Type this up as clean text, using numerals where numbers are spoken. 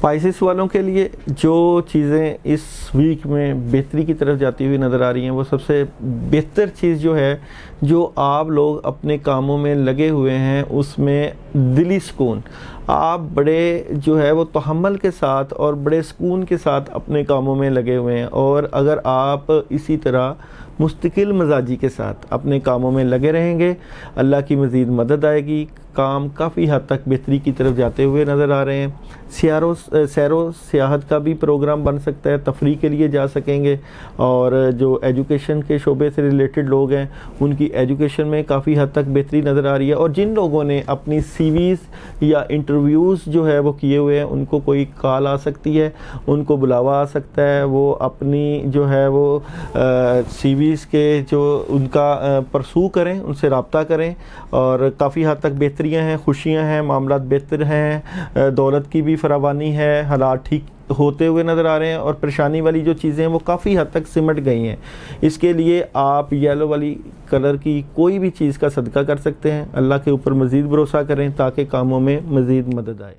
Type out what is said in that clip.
Spices वालों के लिए जो चीज़ें इस वीक में बेहतरी की तरफ जाती हुई नज़र आ रही हैं, वो सबसे बेहतर चीज़ जो है, जो आप लोग अपने कामों में लगे हुए हैं, उसमें दिली सुकून। आप बड़े जो है वो तहम्मुल के साथ और बड़े सुकून के साथ अपने कामों में लगे हुए हैं, और अगर आप इसी तरह मुस्तकिल मिजाजी के साथ अपने कामों में लगे रहेंगे, अल्लाह की मज़ीद मदद आएगी। काम काफ़ी हद तक बेहतरी की तरफ जाते हुए नज़र आ रहे हैं। सैरो सियाहत का भी प्रोग्राम बन सकता है, तफरीह के लिए जा सकेंगे, और जो एजुकेशन के शोबे से रिलेटेड लोग हैं उनकी एजुकेशन में काफ़ी हद तक बेहतरी नज़र आ रही है। और जिन लोगों ने अपनी सीवीज़ या इंटरव्यूज़ जो है वो किए हुए हैं, उनको कोई कॉल आ सकती है, उनको बुलावा आ सकता है, वो अपनी जो है वो सीवीज़ के जो उनका परसू करें, उनसे रब्ता करें, और काफ़ी हद तक बेहतरियाँ हैं, खुशियाँ हैं, मामलात बेहतर हैं, दौलत की भी फरावानी है, हालात ठीक होते हुए नज़र आ रहे हैं, और परेशानी वाली जो चीज़ें हैं वो काफ़ी हद तक सिमट गई हैं। इसके लिए आप येलो वाली कलर की कोई भी चीज़ का सदका कर सकते हैं। अल्लाह के ऊपर मज़ीद भरोसा करें ताकि कामों में मज़ीद मदद आए।